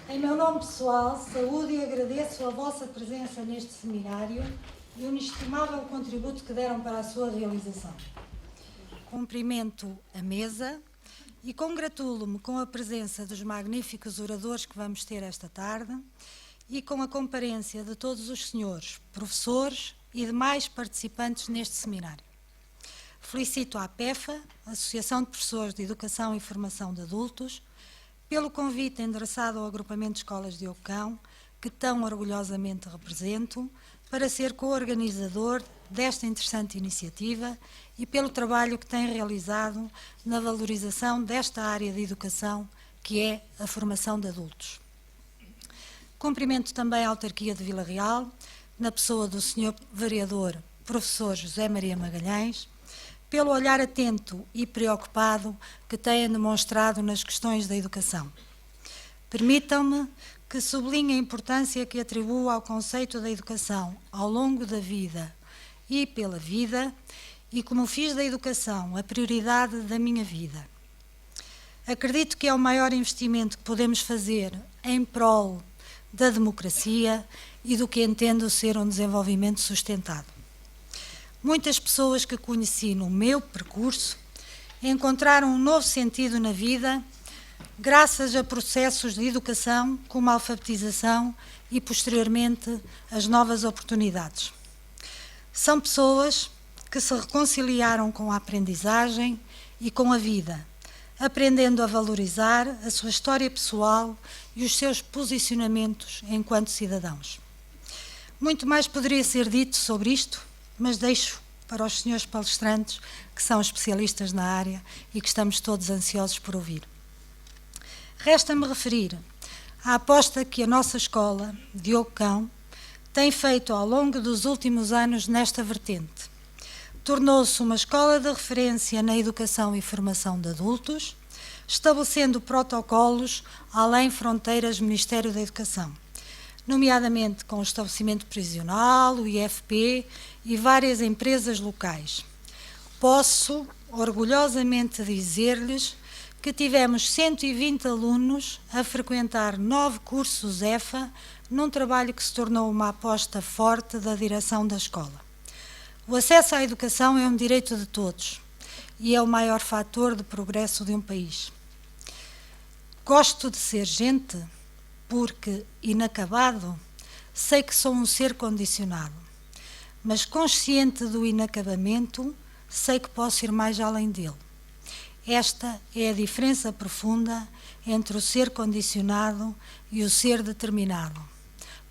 Em meu nome pessoal, saúdo e agradeço a vossa presença neste seminário e o inestimável contributo que deram para a sua realização. Cumprimento a mesa e congratulo-me com a presença dos magníficos oradores que vamos ter esta tarde e com a comparência de todos os senhores, professores e demais participantes neste seminário. Felicito a APEFA, Associação de Professores de Educação e Formação de Adultos, pelo convite endereçado ao Agrupamento de Escolas de Ocão, que tão orgulhosamente represento, para ser co-organizador desta interessante iniciativa e pelo trabalho que tem realizado na valorização desta área de educação, que é a formação de adultos. Cumprimento também a autarquia de Vila Real, na pessoa do Sr. Vereador Professor José Maria Magalhães, pelo olhar atento e preocupado que têm demonstrado nas questões da educação. Permitam-me que sublinhe a importância que atribuo ao conceito da educação ao longo da vida e pela vida, e como fiz da educação a prioridade da minha vida. Acredito que é o maior investimento que podemos fazer em prol da democracia e do que entendo ser um desenvolvimento sustentado. Muitas pessoas que conheci no meu percurso encontraram um novo sentido na vida graças a processos de educação como a alfabetização e, posteriormente, as novas oportunidades. São pessoas que se reconciliaram com a aprendizagem e com a vida, aprendendo a valorizar a sua história pessoal e os seus posicionamentos enquanto cidadãos. Muito mais poderia ser dito sobre isto, mas deixo para os senhores palestrantes, que são especialistas na área e que estamos todos ansiosos por ouvir. Resta-me referir à aposta que a nossa escola, Diogo Cão, tem feito ao longo dos últimos anos nesta vertente. Tornou-se uma escola de referência na educação e formação de adultos, estabelecendo protocolos além fronteiras do Ministério da Educação, nomeadamente com o estabelecimento prisional, o IFP e várias empresas locais. Posso orgulhosamente dizer-lhes que tivemos 120 alunos a frequentar 9 cursos EFA, num trabalho que se tornou uma aposta forte da direção da escola. O acesso à educação é um direito de todos e é o maior fator de progresso de um país. Gosto de ser gente porque, inacabado, sei que sou um ser condicionado, mas consciente do inacabamento, sei que posso ir mais além dele. Esta é a diferença profunda entre o ser condicionado e o ser determinado.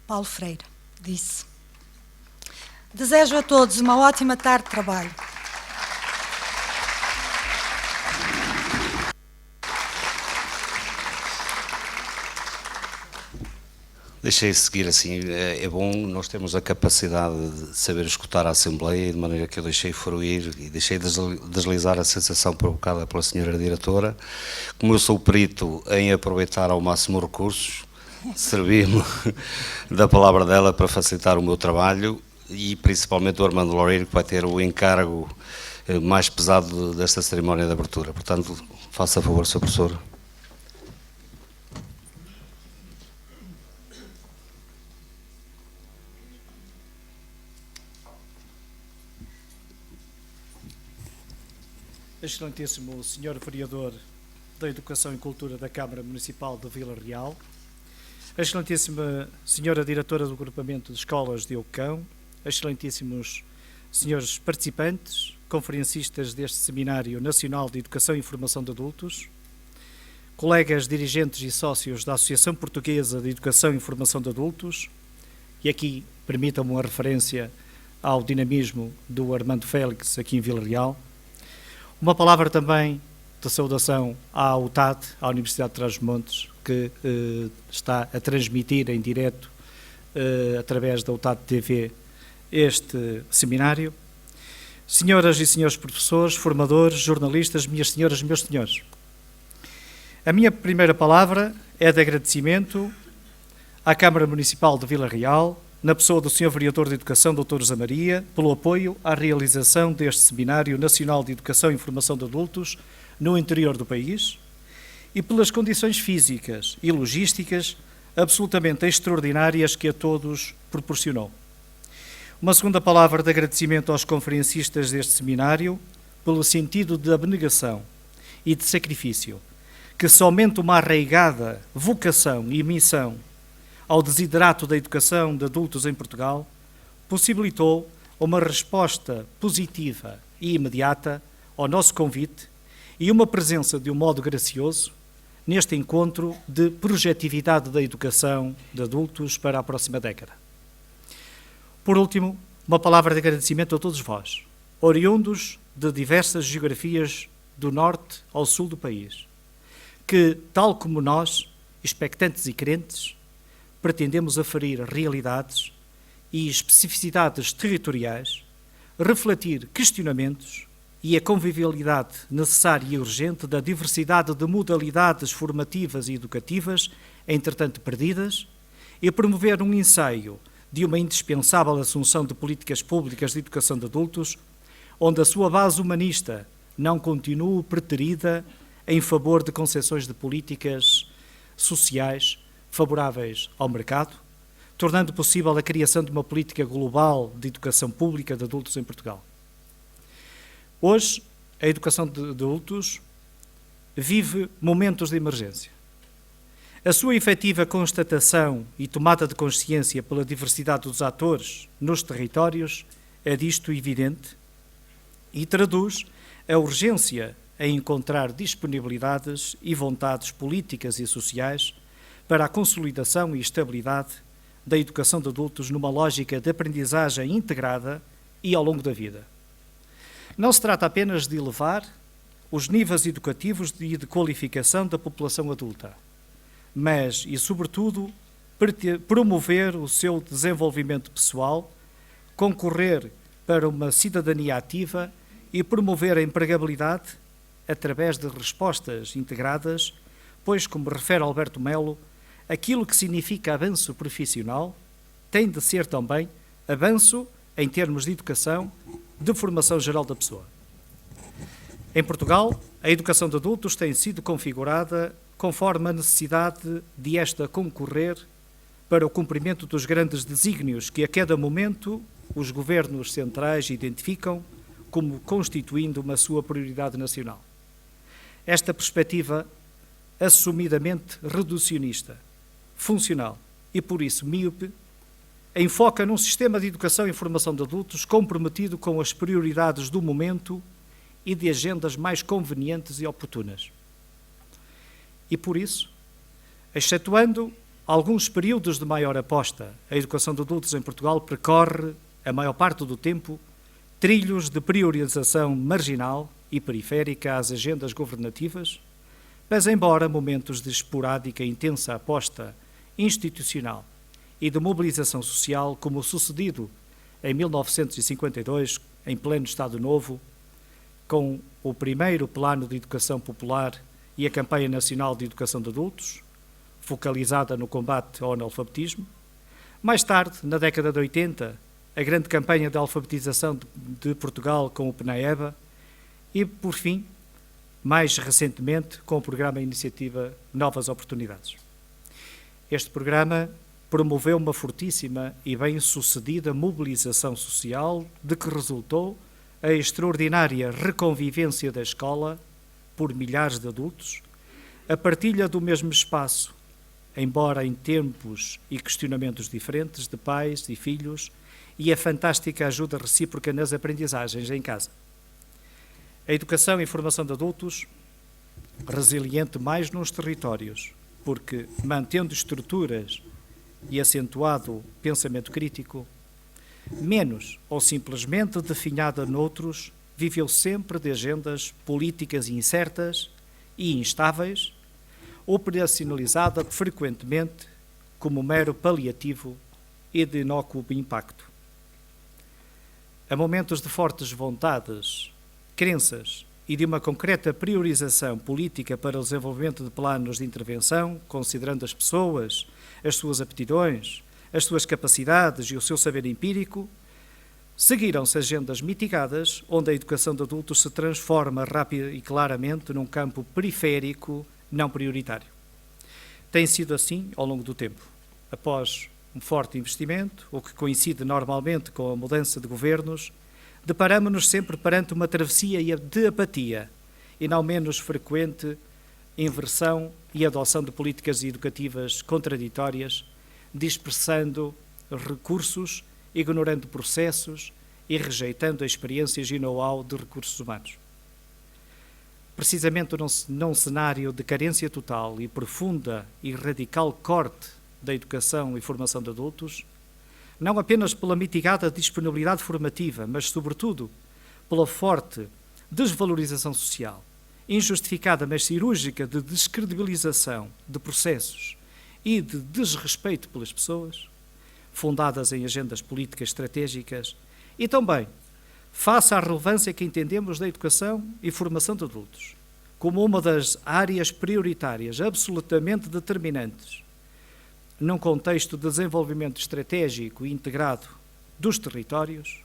Paulo Freire disse. Desejo a todos uma ótima tarde de trabalho. Deixei seguir assim, é bom, nós temos a capacidade de saber escutar a Assembleia, de maneira que eu deixei fruir e deixei deslizar a sensação provocada pela senhora diretora. Como eu sou perito em aproveitar ao máximo recursos, servi-me da palavra dela para facilitar o meu trabalho e principalmente o Armando Loureiro, que vai ter o encargo mais pesado desta cerimónia de abertura. Portanto, faça favor, Sr. Professor. Excelentíssimo Sr. Vereador da Educação e Cultura da Câmara Municipal de Vila Real, Excelentíssima Senhora Diretora do Agrupamento de Escolas de Ocão, Excelentíssimos Senhores participantes, conferencistas deste Seminário Nacional de Educação e Formação de Adultos, colegas dirigentes e sócios da Associação Portuguesa de Educação e Formação de Adultos, e aqui permitam-me uma referência ao dinamismo do Armando Félix aqui em Vila Real. Uma palavra também de saudação à UTAD, à Universidade de Trás-os-Montes, que está a transmitir em direto, através da UTAD TV, este seminário. Senhoras e senhores professores, formadores, jornalistas, minhas senhoras e meus senhores. A minha primeira palavra é de agradecimento à Câmara Municipal de Vila Real, na pessoa do Sr. Vereador de Educação, Dr. José Maria, pelo apoio à realização deste Seminário Nacional de Educação e Formação de Adultos no interior do país, e pelas condições físicas e logísticas absolutamente extraordinárias que a todos proporcionou. Uma segunda palavra de agradecimento aos conferencistas deste seminário pelo sentido de abnegação e de sacrifício que somente uma arraigada vocação e missão ao desiderato da educação de adultos em Portugal possibilitou uma resposta positiva e imediata ao nosso convite e uma presença de um modo gracioso neste encontro de projetividade da educação de adultos para a próxima década. Por último, uma palavra de agradecimento a todos vós, oriundos de diversas geografias do norte ao sul do país, que, tal como nós, expectantes e crentes, pretendemos aferir realidades e especificidades territoriais, refletir questionamentos e a convivialidade necessária e urgente da diversidade de modalidades formativas e educativas, entretanto perdidas, e promover um ensaio de uma indispensável assunção de políticas públicas de educação de adultos, onde a sua base humanista não continue preterida em favor de concepções de políticas sociais favoráveis ao mercado, tornando possível a criação de uma política global de educação pública de adultos em Portugal. Hoje, a educação de adultos vive momentos de emergência. A sua efetiva constatação e tomada de consciência pela diversidade dos atores nos territórios é disto evidente e traduz a urgência em encontrar disponibilidades e vontades políticas e sociais para a consolidação e estabilidade da educação de adultos numa lógica de aprendizagem integrada e ao longo da vida. Não se trata apenas de elevar os níveis educativos e de qualificação da população adulta, mas, e sobretudo, promover o seu desenvolvimento pessoal, concorrer para uma cidadania ativa e promover a empregabilidade através de respostas integradas, pois, como refere Alberto Melo, aquilo que significa avanço profissional tem de ser também avanço em termos de educação, de formação geral da pessoa. Em Portugal, a educação de adultos tem sido configurada conforme a necessidade de esta concorrer para o cumprimento dos grandes desígnios que a cada momento os governos centrais identificam como constituindo uma sua prioridade nacional. Esta perspectiva, assumidamente reducionista, funcional e, por isso, míope, enfoca num sistema de educação e formação de adultos comprometido com as prioridades do momento e de agendas mais convenientes e oportunas. E, por isso, excetuando alguns períodos de maior aposta, a educação de adultos em Portugal percorre, a maior parte do tempo, trilhos de priorização marginal e periférica às agendas governativas, mas embora momentos de esporádica e intensa aposta institucional e de mobilização social, como o sucedido em 1952, em pleno Estado Novo, com o primeiro Plano de Educação Popular e a Campanha Nacional de Educação de Adultos, focalizada no combate ao analfabetismo. Mais tarde, na década de 80, a grande campanha de alfabetização de Portugal com o PNAEBA e, por fim, mais recentemente, com o programa Iniciativa Novas Oportunidades. Este programa promoveu uma fortíssima e bem-sucedida mobilização social, de que resultou a extraordinária reconvivência da escola por milhares de adultos, a partilha do mesmo espaço, embora em tempos e questionamentos diferentes, de pais e filhos, e a fantástica ajuda recíproca nas aprendizagens em casa. A educação e formação de adultos, resiliente mais nos territórios, porque, mantendo estruturas e acentuado pensamento crítico, menos ou simplesmente definhada noutros, viveu sempre de agendas políticas incertas e instáveis, operacionalizada frequentemente como mero paliativo e de inócuo impacto. A momentos de fortes vontades, crenças e de uma concreta priorização política para o desenvolvimento de planos de intervenção, considerando as pessoas, as suas aptidões, as suas capacidades e o seu saber empírico, seguiram-se agendas mitigadas, onde a educação de adultos se transforma rápida e claramente num campo periférico não prioritário. Tem sido assim ao longo do tempo. Após um forte investimento, o que coincide normalmente com a mudança de governos, deparamos-nos sempre perante uma travessia de apatia e não menos frequente inversão e adoção de políticas educativas contraditórias, dispersando recursos, ignorando processos e rejeitando experiências e know-how de recursos humanos. Precisamente num cenário de carência total e profunda e radical corte da educação e formação de adultos, não apenas pela mitigada disponibilidade formativa, mas, sobretudo, pela forte desvalorização social, injustificada, mas cirúrgica, de descredibilização de processos e de desrespeito pelas pessoas, fundadas em agendas políticas estratégicas, e também face à relevância que entendemos da educação e formação de adultos, como uma das áreas prioritárias absolutamente determinantes num contexto de desenvolvimento estratégico e integrado dos territórios,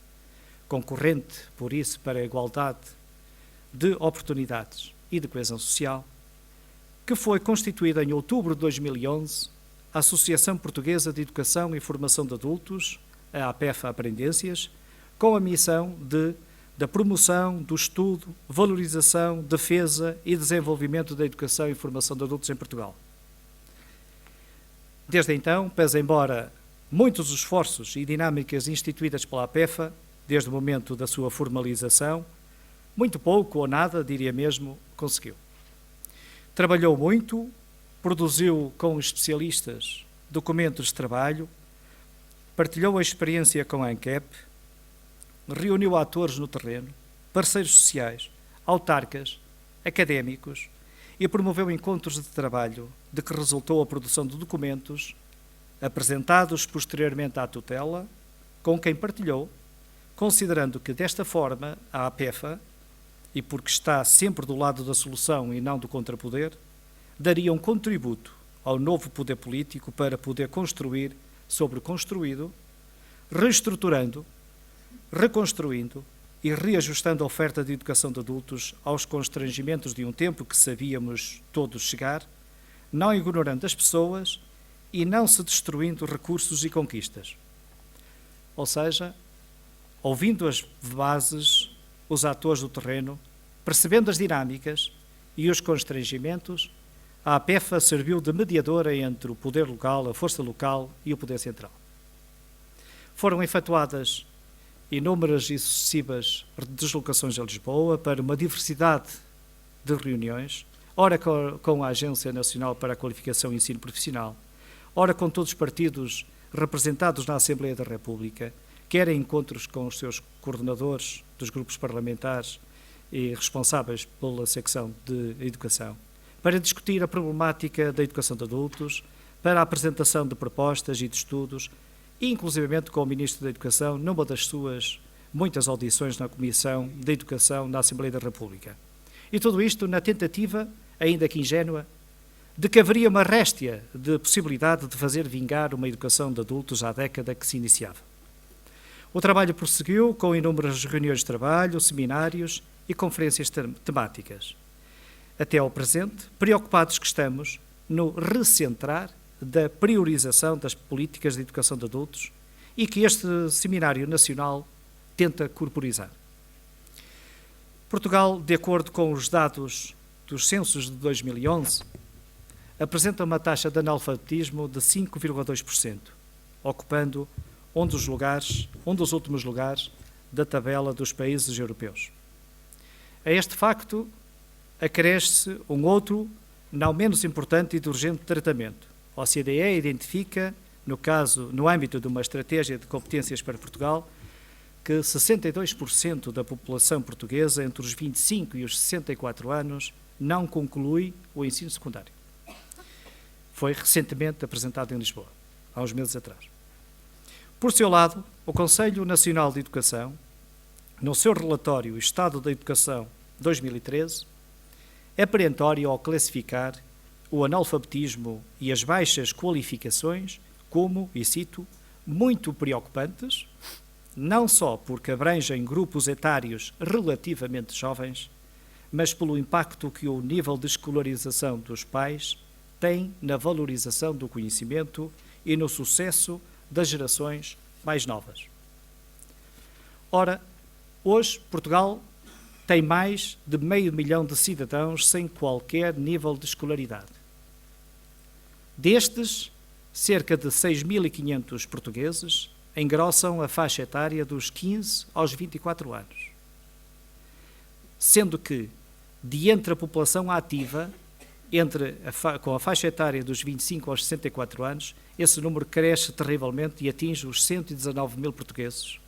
concorrente, por isso, para a igualdade de oportunidades e de coesão social, que foi constituída em outubro de 2011 a Associação Portuguesa de Educação e Formação de Adultos, a APEF Aprendências, com a missão da promoção, do estudo, valorização, defesa e desenvolvimento da educação e formação de adultos em Portugal. Desde então, pese embora muitos esforços e dinâmicas instituídas pela APEFA, desde o momento da sua formalização, muito pouco ou nada, diria mesmo, conseguiu. Trabalhou muito, produziu com especialistas documentos de trabalho, partilhou a experiência com a ANCAP, reuniu atores no terreno, parceiros sociais, autarcas, académicos e promoveu encontros de trabalho de que resultou a produção de documentos apresentados posteriormente à tutela, com quem partilhou, considerando que desta forma a APEFA, e porque está sempre do lado da solução e não do contrapoder, daria um contributo ao novo poder político para poder construir sobre o construído, reestruturando, reconstruindo e reajustando a oferta de educação de adultos aos constrangimentos de um tempo que sabíamos todos chegar, não ignorando as pessoas e não se destruindo recursos e conquistas. Ou seja, ouvindo as bases, os atores do terreno, percebendo as dinâmicas e os constrangimentos, a APEFA serviu de mediadora entre o poder local, a força local e o poder central. Foram efetuadas inúmeras e sucessivas deslocações a Lisboa para uma diversidade de reuniões, ora com a Agência Nacional para a Qualificação e Ensino Profissional, ora com todos os partidos representados na Assembleia da República, quer em encontros com os seus coordenadores dos grupos parlamentares e responsáveis pela secção de Educação, para discutir a problemática da educação de adultos, para a apresentação de propostas e de estudos, e inclusivamente com o Ministro da Educação, numa das suas muitas audições na Comissão de Educação na Assembleia da República. E tudo isto na tentativa, ainda que ingênua, de que haveria uma réstia de possibilidade de fazer vingar uma educação de adultos à década que se iniciava. O trabalho prosseguiu com inúmeras reuniões de trabalho, seminários e conferências temáticas. Até ao presente, preocupados que estamos no recentrar da priorização das políticas de educação de adultos e que este Seminário Nacional tenta corporizar. Portugal, de acordo com os dados dos censos de 2011, apresenta uma taxa de analfabetismo de 5,2%, ocupando um dos últimos lugares da tabela dos países europeus. A este facto acresce um outro, não menos importante e de urgente tratamento. A OCDE identifica, no âmbito de uma estratégia de competências para Portugal, que 62% da população portuguesa entre os 25 e os 64 anos não conclui o ensino secundário. Foi recentemente apresentado em Lisboa, há uns meses atrás. Por seu lado, o Conselho Nacional de Educação, no seu relatório Estado da Educação 2013, é perentório ao classificar o analfabetismo e as baixas qualificações como, e cito, muito preocupantes, não só porque abrangem grupos etários relativamente jovens, mas pelo impacto que o nível de escolarização dos pais tem na valorização do conhecimento e no sucesso das gerações mais novas. Ora, hoje Portugal tem mais de 500 mil de cidadãos sem qualquer nível de escolaridade. Destes, cerca de 6.500 portugueses engrossam a faixa etária dos 15 aos 24 anos, sendo que, de entre a população ativa, com a faixa etária dos 25 aos 64 anos, esse número cresce terrivelmente e atinge os 119 mil portugueses,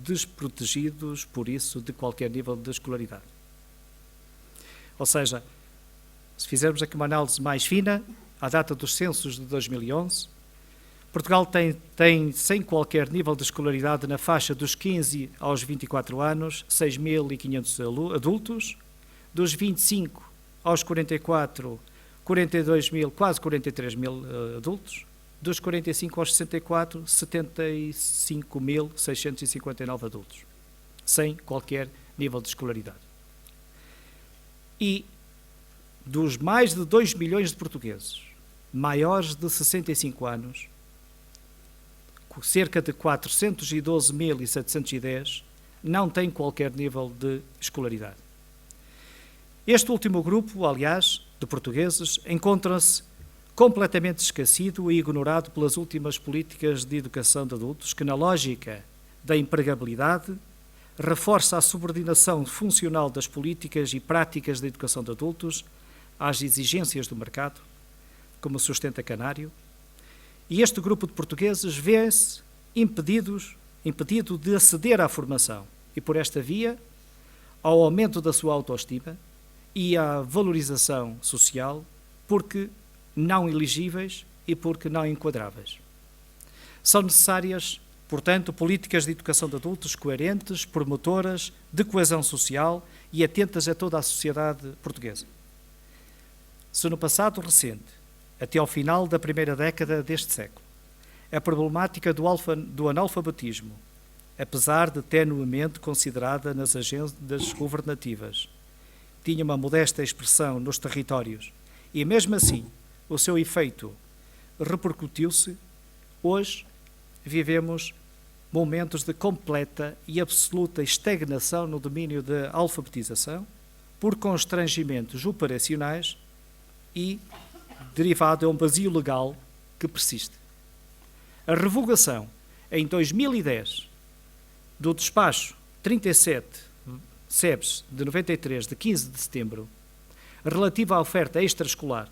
desprotegidos, por isso, de qualquer nível de escolaridade. Ou seja, se fizermos aqui uma análise mais fina, à data dos censos de 2011, Portugal tem sem qualquer nível de escolaridade na faixa dos 15 aos 24 anos, 6.500 adultos, dos 25 aos 44, 42 mil, quase 43 mil adultos, dos 45 aos 64, 75.659 adultos, sem qualquer nível de escolaridade. E dos mais de 2 milhões de portugueses maiores de 65 anos, cerca de 412.710 não têm qualquer nível de escolaridade. Este último grupo, aliás, de portugueses, encontra-se completamente esquecido e ignorado pelas últimas políticas de educação de adultos, que, na lógica da empregabilidade, reforça a subordinação funcional das políticas e práticas de educação de adultos às exigências do mercado, como sustenta Canário, e este grupo de portugueses vê-se impedido de aceder à formação e, por esta via, ao aumento da sua autoestima e à valorização social, porque não elegíveis e porque não enquadráveis. São necessárias, portanto, políticas de educação de adultos coerentes, promotoras de coesão social e atentas a toda a sociedade portuguesa. Se no passado recente, até ao final da primeira década deste século, a problemática do analfabetismo, apesar de tenuemente considerada nas agendas governativas, tinha uma modesta expressão nos territórios e, mesmo assim, o seu efeito repercutiu-se, hoje vivemos momentos de completa e absoluta estagnação no domínio da alfabetização por constrangimentos operacionais e derivado de um vazio legal que persiste. A revogação, em 2010, do despacho 37 SEBS de 93, de 15 de setembro, relativa à oferta extraescolar,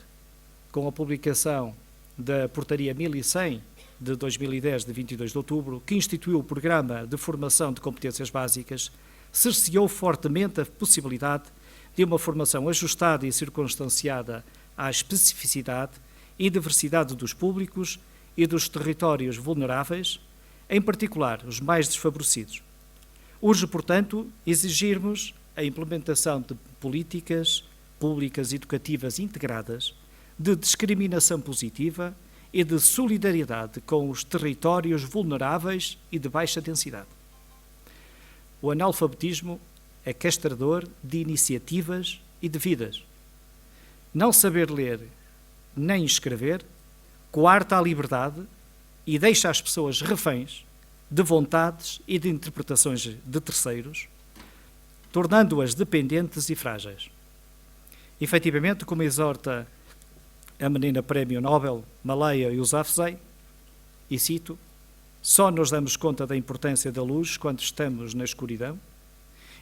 com a publicação da Portaria 1100 de 2010, de 22 de outubro, que instituiu o Programa de Formação de Competências Básicas, cerceou fortemente a possibilidade de uma formação ajustada e circunstanciada à especificidade e diversidade dos públicos e dos territórios vulneráveis, em particular os mais desfavorecidos. Urge, portanto, exigirmos a implementação de políticas públicas educativas integradas, de discriminação positiva e de solidariedade com os territórios vulneráveis e de baixa densidade. O analfabetismo é castrador de iniciativas e de vidas. Não saber ler nem escrever coarta a liberdade e deixa as pessoas reféns de vontades e de interpretações de terceiros, tornando-as dependentes e frágeis. Efetivamente, como exorta a menina Prémio Nobel Malala Yousafzai, e cito, só nos damos conta da importância da luz quando estamos na escuridão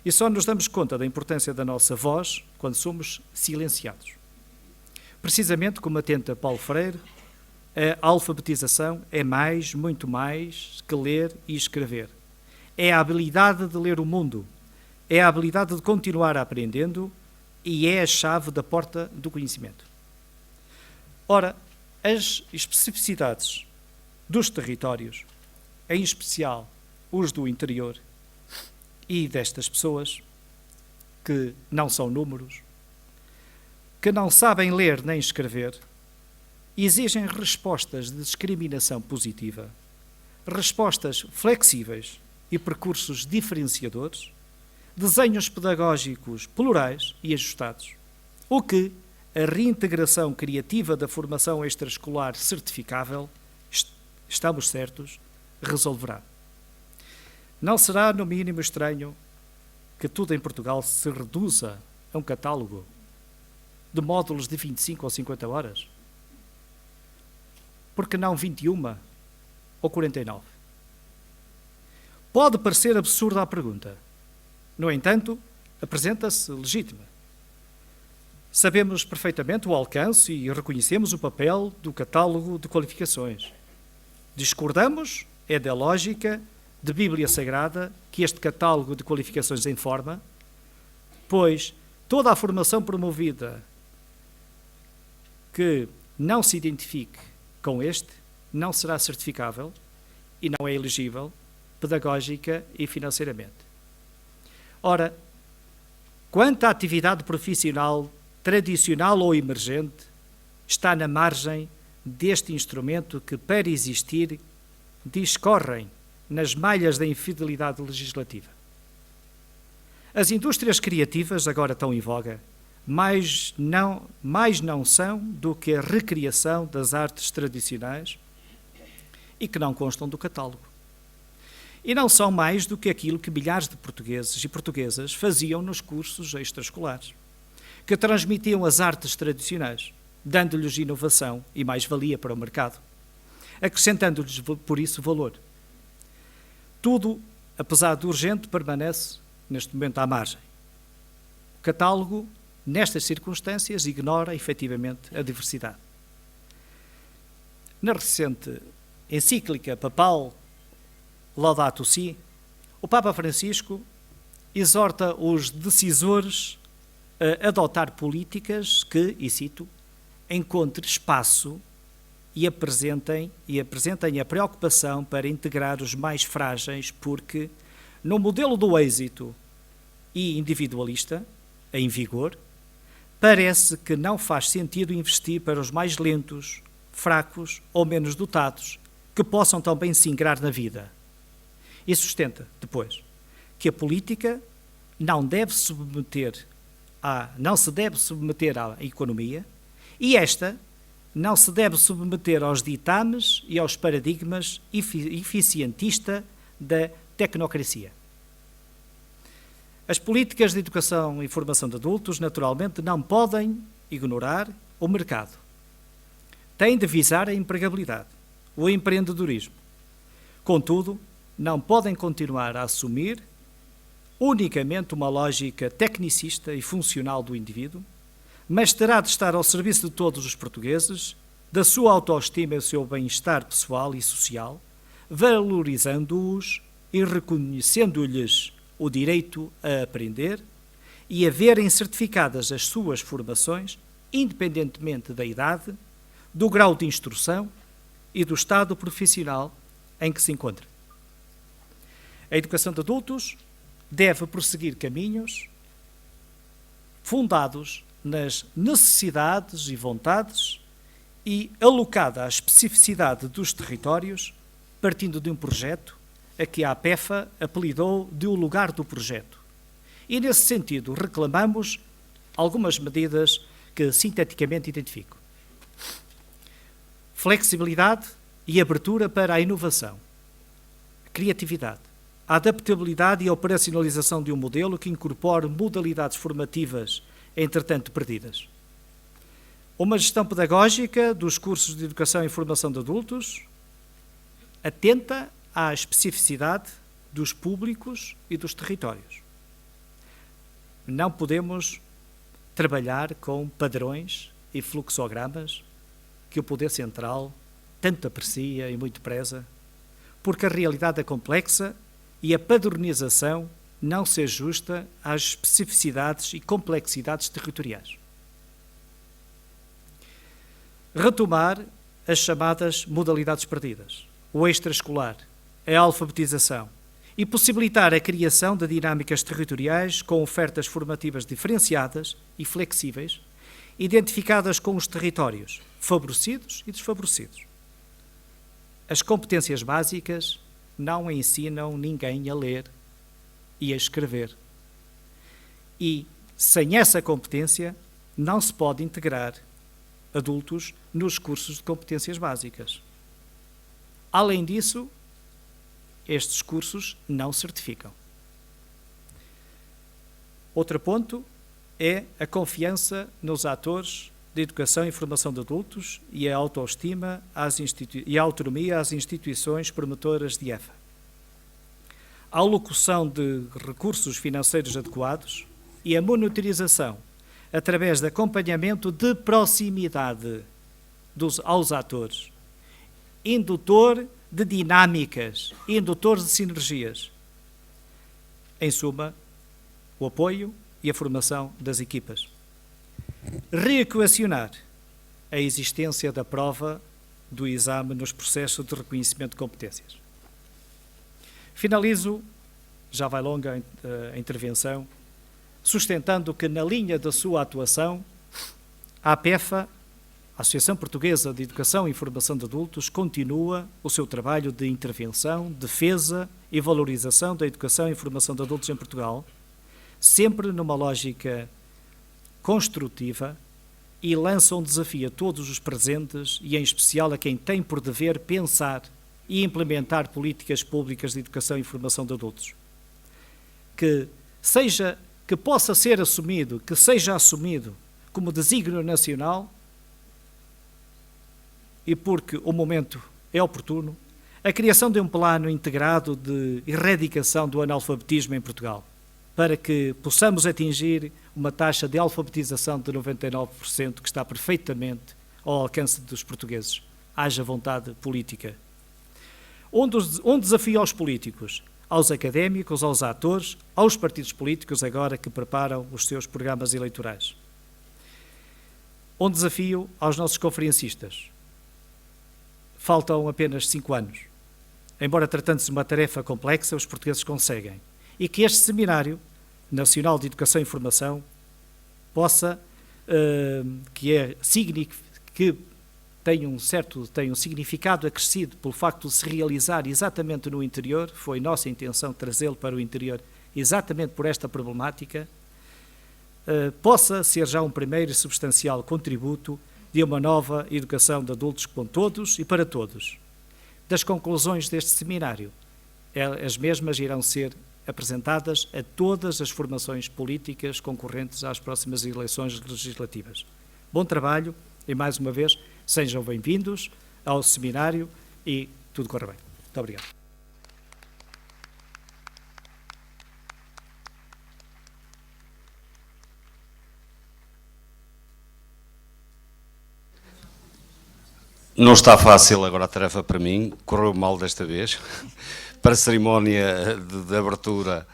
e só nos damos conta da importância da nossa voz quando somos silenciados. Precisamente como atenta Paulo Freire, a alfabetização é mais, muito mais, que ler e escrever. É a habilidade de ler o mundo, é a habilidade de continuar aprendendo e é a chave da porta do conhecimento. Ora, as especificidades dos territórios, em especial os do interior, e destas pessoas, que não são números, que não sabem ler nem escrever, exigem respostas de discriminação positiva, respostas flexíveis e percursos diferenciadores, desenhos pedagógicos plurais e ajustados, o que a reintegração criativa da formação extraescolar certificável, estamos certos, resolverá. Não será, no mínimo, estranho que tudo em Portugal se reduza a um catálogo de módulos de 25 ou 50 horas? Por que não 21 ou 49? Pode parecer absurda a pergunta. No entanto, apresenta-se legítima. Sabemos perfeitamente o alcance e reconhecemos o papel do catálogo de qualificações. Discordamos é da lógica de Bíblia Sagrada que este catálogo de qualificações informa, pois toda a formação promovida que não se identifique com este não será certificável e não é elegível pedagógica e financeiramente. Ora, quanto à atividade profissional tradicional ou emergente, está na margem deste instrumento que, para existir, discorrem nas malhas da infidelidade legislativa. As indústrias criativas, agora tão em voga, mais não são do que a recriação das artes tradicionais e que não constam do catálogo. E não são mais do que aquilo que milhares de portugueses e portuguesas faziam nos cursos extraescolares, que transmitiam as artes tradicionais, dando-lhes inovação e mais-valia para o mercado, acrescentando-lhes, por isso, valor. Tudo, apesar de urgente, permanece, neste momento, à margem. O catálogo, nestas circunstâncias, ignora, efetivamente, a diversidade. Na recente encíclica papal Laudato Si, o Papa Francisco exorta os decisores a adotar políticas que, e cito, encontrem espaço e apresentem a preocupação para integrar os mais frágeis, porque, no modelo do êxito e individualista, em vigor, parece que não faz sentido investir para os mais lentos, fracos ou menos dotados, que possam também se ingrar na vida. E sustenta, depois, que a política não se deve submeter à economia e esta não se deve submeter aos ditames e aos paradigmas eficientistas da tecnocracia. As políticas de educação e formação de adultos, naturalmente, não podem ignorar o mercado. Têm de visar a empregabilidade, o empreendedorismo. Contudo, não podem continuar a assumir unicamente uma lógica tecnicista e funcional do indivíduo, mas terá de estar ao serviço de todos os portugueses, da sua autoestima e do seu bem-estar pessoal e social, valorizando-os e reconhecendo-lhes o direito a aprender e a verem certificadas as suas formações, independentemente da idade, do grau de instrução e do estado profissional em que se encontra. A educação de adultos deve prosseguir caminhos fundados nas necessidades e vontades e alocada à especificidade dos territórios, partindo de um projeto a que a APEFA apelidou de o lugar do projeto. E, nesse sentido, reclamamos algumas medidas que sinteticamente identifico. Flexibilidade e abertura para a inovação, a criatividade, a adaptabilidade e a operacionalização de um modelo que incorpore modalidades formativas, entretanto perdidas. Uma gestão pedagógica dos cursos de educação e formação de adultos, atenta à especificidade dos públicos e dos territórios. Não podemos trabalhar com padrões e fluxogramas que o poder central tanto aprecia e muito preza, porque a realidade é complexa e a padronização não se ajusta às especificidades e complexidades territoriais. Retomar as chamadas modalidades perdidas, o extraescolar, a alfabetização e possibilitar a criação de dinâmicas territoriais com ofertas formativas diferenciadas e flexíveis, identificadas com os territórios favorecidos e desfavorecidos. As competências básicas não ensinam ninguém a ler e a escrever. E, sem essa competência, não se pode integrar adultos nos cursos de competências básicas. Além disso, estes cursos não certificam. Outro ponto é a confiança nos atores de educação e formação de adultos e a autoestima e a autonomia às instituições promotoras de EFA. A alocução de recursos financeiros adequados e a monitorização através de acompanhamento de proximidade aos atores, indutor de dinâmicas, indutor de sinergias. Em suma, o apoio e a formação das equipas. Reequacionar a existência da prova do exame nos processos de reconhecimento de competências. Finalizo, já vai longa a intervenção, sustentando que na linha da sua atuação, a APEFA, a Associação Portuguesa de Educação e Formação de Adultos, continua o seu trabalho de intervenção, defesa e valorização da educação e formação de adultos em Portugal, sempre numa lógica construtiva, e lança um desafio a todos os presentes e em especial a quem tem por dever pensar e implementar políticas públicas de educação e formação de adultos. Que possa ser assumido, que seja assumido como desígnio nacional, e porque o momento é oportuno, a criação de um plano integrado de erradicação do analfabetismo em Portugal, para que possamos atingir uma taxa de alfabetização de 99%, que está perfeitamente ao alcance dos portugueses. Haja vontade política. Um desafio aos políticos, aos académicos, aos atores, aos partidos políticos agora que preparam os seus programas eleitorais. Um desafio aos nossos conferencistas. Faltam apenas 5 anos. Embora tratando-se de uma tarefa complexa, os portugueses conseguem. E que este Seminário Nacional de Educação e Formação possa, que tem um significado acrescido pelo facto de se realizar exatamente no interior, foi nossa intenção trazê-lo para o interior exatamente por esta problemática, possa ser já um primeiro e substancial contributo de uma nova educação de adultos com todos e para todos. Das conclusões deste seminário, as mesmas irão ser apresentadas a todas as formações políticas concorrentes às próximas eleições legislativas. Bom trabalho e, mais uma vez, sejam bem-vindos ao seminário e tudo corra bem. Muito obrigado. Não está fácil agora a tarefa para mim, correu mal desta vez. Para a cerimónia de abertura,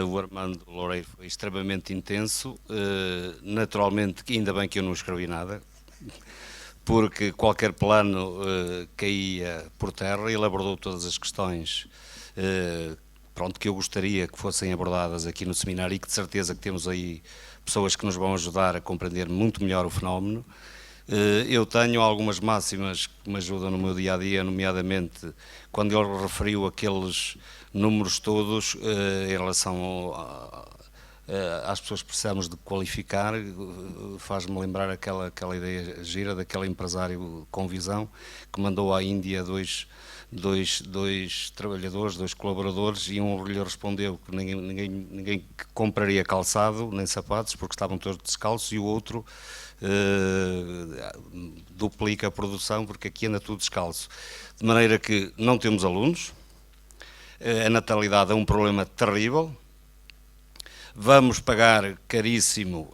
o Armando Loureiro foi extremamente intenso. Naturalmente, ainda bem que eu não escrevi nada, porque qualquer plano caía por terra. Ele abordou todas as questões que eu gostaria que fossem abordadas aqui no seminário, e que de certeza que temos aí pessoas que nos vão ajudar a compreender muito melhor o fenómeno. Eu tenho algumas máximas que me ajudam no meu dia-a-dia, nomeadamente quando ele referiu aqueles números todos em relação às pessoas que precisamos de qualificar, faz-me lembrar aquela ideia gira daquele empresário com visão que mandou à Índia dois trabalhadores, 2 colaboradores, e um lhe respondeu que ninguém compraria calçado nem sapatos porque estavam todos descalços, e o outro duplica a produção porque aqui anda tudo descalço. De maneira que não temos alunos, a natalidade é um problema terrível, vamos pagar caríssimo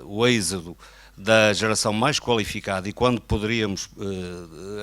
o êxodo da geração mais qualificada, e quando poderíamos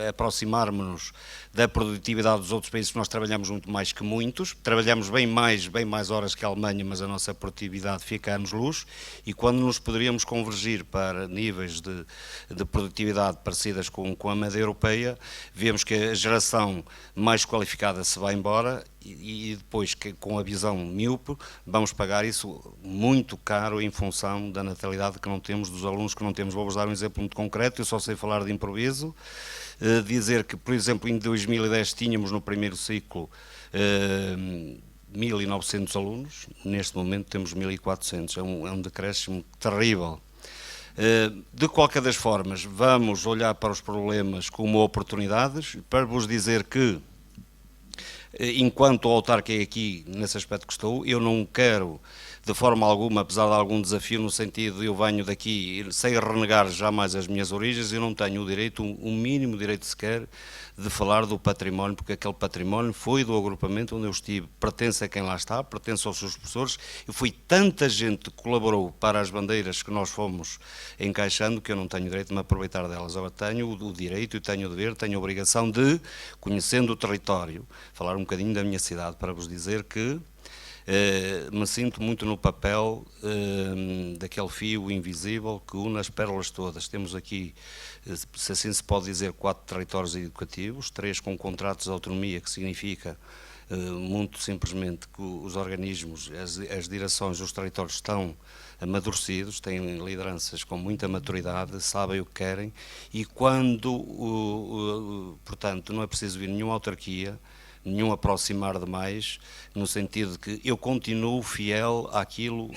aproximar-nos da produtividade dos outros países, nós trabalhamos muito mais que muitos, trabalhamos bem mais horas que a Alemanha, mas a nossa produtividade fica anos-luz, e quando nos poderíamos convergir para níveis de produtividade parecidas com a média europeia, vemos que a geração mais qualificada se vai embora, e depois, com a visão míope, vamos pagar isso muito caro em função da natalidade que não temos, dos alunos que não temos. Vou-vos dar um exemplo muito concreto, eu só sei falar de improviso, dizer que, por exemplo, em 2010 tínhamos no primeiro ciclo 1.900 alunos, neste momento temos 1.400, é um decréscimo terrível. De qualquer das formas, vamos olhar para os problemas como oportunidades, para vos dizer que, enquanto autarca aqui, nesse aspecto que estou, eu não quero de forma alguma, apesar de algum desafio, no sentido de eu venho daqui sem renegar jamais as minhas origens, eu não tenho o direito, um mínimo direito sequer, de falar do património, porque aquele património foi do agrupamento onde eu estive, pertence a quem lá está, pertence aos seus professores, e foi tanta gente que colaborou para as bandeiras que nós fomos encaixando, que eu não tenho direito de me aproveitar delas. Agora tenho o direito e tenho o dever, tenho a obrigação de, conhecendo o território, falar um bocadinho da minha cidade, para vos dizer que me sinto muito no papel daquele fio invisível que une as pérolas todas. Temos aqui, se assim se pode dizer, 4 territórios educativos, 3 com contratos de autonomia, que significa muito simplesmente que os organismos, as direções dos territórios estão amadurecidos, têm lideranças com muita maturidade, sabem o que querem, e quando, portanto, não é preciso vir nenhuma autarquia, nenhum aproximar demais, no sentido de que eu continuo fiel àquilo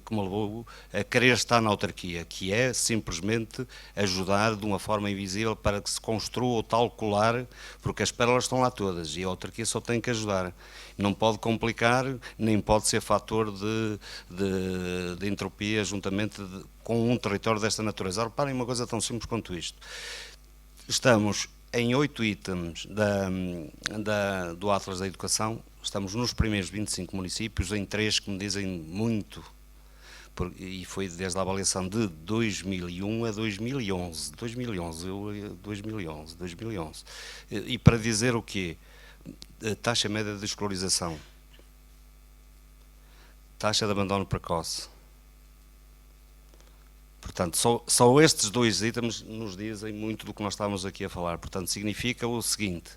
que me levou a querer estar na autarquia, que é simplesmente ajudar de uma forma invisível para que se construa o tal colar, porque as pérolas estão lá todas e a autarquia só tem que ajudar. Não pode complicar, nem pode ser fator de entropia juntamente com um território desta natureza. Reparem uma coisa tão simples quanto isto. Estamos em 8 itens do Atlas da Educação, estamos nos primeiros 25 municípios, em 3 que me dizem muito, e foi desde a avaliação de 2001 a 2011, e para dizer o quê? Taxa média de escolarização, taxa de abandono precoce. Portanto, só estes 2 itens nos dizem muito do que nós estamos aqui a falar. Portanto, significa o seguinte,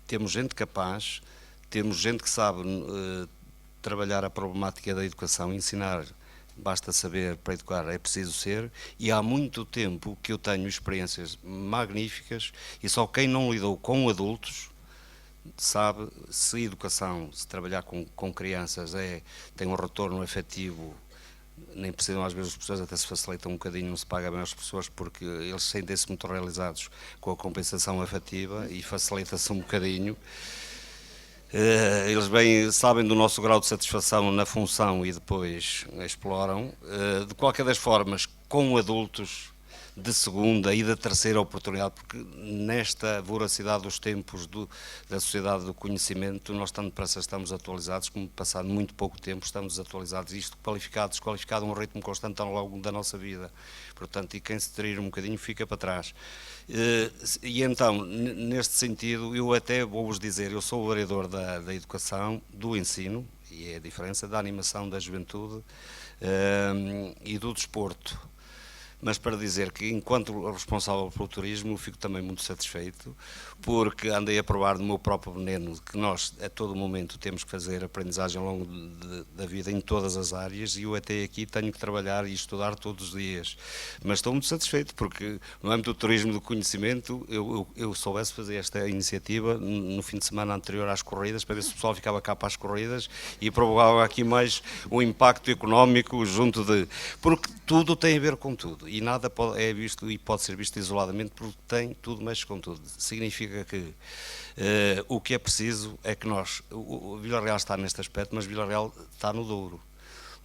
temos gente capaz, temos gente que sabe trabalhar a problemática da educação, ensinar, basta saber, para educar é preciso ser, e há muito tempo que eu tenho experiências magníficas, e só quem não lidou com adultos sabe se educação, se trabalhar com crianças tem um retorno efetivo. Nem precisam, às vezes, os professores até se facilitam um bocadinho, não se paga bem aos professores, porque eles sentem-se muito realizados com a compensação afetiva e facilita-se um bocadinho. Eles bem sabem do nosso grau de satisfação na função e depois exploram. De qualquer das formas, com adultos de segunda e da terceira oportunidade, porque nesta voracidade dos tempos da sociedade do conhecimento, nós tanto depressa estamos atualizados, como passado muito pouco tempo estamos atualizados, isto desqualificado a um ritmo constante ao longo da nossa vida. Portanto, e quem se distrair um bocadinho fica para trás. E então, neste sentido, eu até vou-vos dizer, eu sou o vereador da educação, do ensino, e é a diferença da animação da juventude e do desporto. Mas para dizer que, enquanto responsável pelo turismo, fico também muito satisfeito, porque andei a provar do meu próprio veneno, que nós, a todo momento, temos que fazer aprendizagem ao longo da vida em todas as áreas, e eu até aqui tenho que trabalhar e estudar todos os dias. Mas estou muito satisfeito, porque no âmbito do turismo do conhecimento, eu soubesse fazer esta iniciativa no fim de semana anterior às corridas, para ver se o pessoal ficava cá para as corridas, e provocava aqui mais o impacto económico junto de... Porque tudo tem a ver com tudo. E nada é visto e pode ser visto isoladamente, porque tem tudo, mexe com tudo. Significa que o que é preciso é que o Vila Real está neste aspecto, mas Vila Real está no Douro.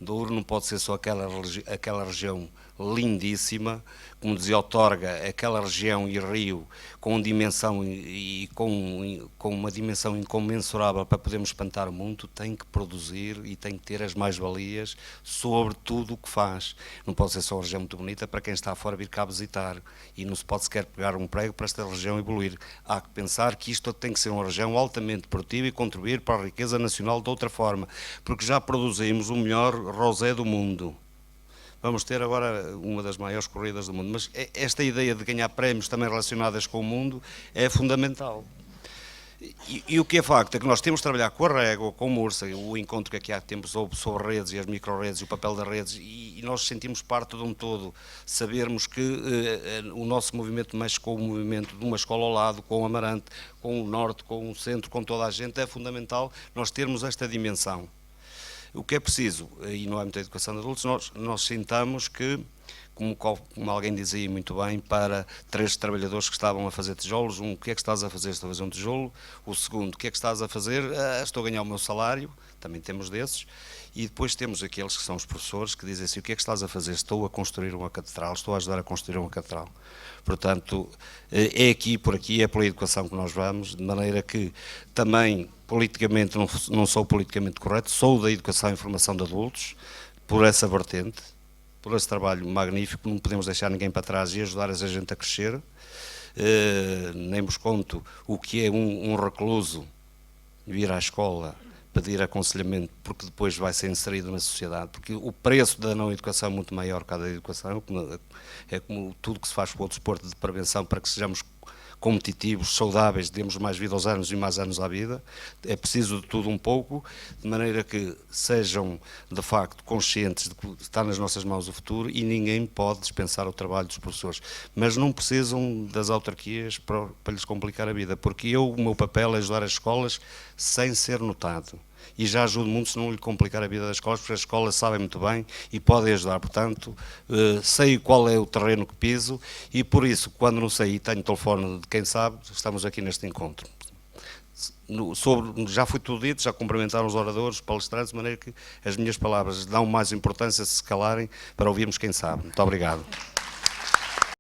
Douro não pode ser só aquela região lindíssima, como dizia o Torga, aquela região e rio com dimensão e com uma dimensão incomensurável para podermos espantar o mundo, tem que produzir e tem que ter as mais-valias sobre tudo o que faz. Não pode ser só uma região muito bonita para quem está fora vir cá visitar, e não se pode sequer pegar um prego para esta região evoluir. Há que pensar que isto tem que ser uma região altamente produtiva e contribuir para a riqueza nacional de outra forma, porque já produzimos o melhor rosé do mundo. Vamos ter agora uma das maiores corridas do mundo, mas esta ideia de ganhar prémios também relacionadas com o mundo é fundamental. E o que é facto é que nós temos de trabalhar com a Régua, com o Mursa, o encontro que aqui há tempos houve sobre redes e as micro-redes e o papel das redes, e nós sentimos parte de um todo, sabermos que o nosso movimento mexe com o movimento de uma escola ao lado, com o Amarante, com o Norte, com o Centro, com toda a gente, é fundamental nós termos esta dimensão. O que é preciso, e no âmbito da educação de adultos, nós sintamos que, como alguém dizia muito bem, para 3 trabalhadores que estavam a fazer tijolos, o que é que estás a fazer? Estou a fazer um tijolo. O segundo, o que é que estás a fazer? Estou a ganhar o meu salário, também temos desses. E depois temos aqueles que são os professores que dizem assim, o que é que estás a fazer? Estou a construir uma catedral, estou a ajudar a construir uma catedral. Portanto, é aqui, por aqui, é pela educação que nós vamos, de maneira que também, politicamente, não sou politicamente correto, sou da educação e formação de adultos, por essa vertente, por esse trabalho magnífico, não podemos deixar ninguém para trás e ajudar essa gente a crescer. Nem vos conto o que é um recluso vir à escola pedir aconselhamento, porque depois vai ser inserido na sociedade, porque o preço da não educação é muito maior que a da educação, é como tudo que se faz para o desporto de prevenção, para que sejamos competitivos, saudáveis, demos mais vida aos anos e mais anos à vida, é preciso de tudo um pouco, de maneira que sejam de facto conscientes de que está nas nossas mãos o futuro e ninguém pode dispensar o trabalho dos professores, mas não precisam das autarquias para lhes complicar a vida, porque o meu papel é ajudar as escolas sem ser notado. E já ajudo muito se não lhe complicar a vida das escolas, porque as escolas sabem muito bem e podem ajudar. Portanto, sei qual é o terreno que piso e por isso, quando não sei e tenho telefone de quem sabe, estamos aqui neste encontro. Já foi tudo dito, já cumprimentaram os oradores, os palestrantes, de maneira que as minhas palavras dão mais importância se calarem para ouvirmos quem sabe. Muito obrigado.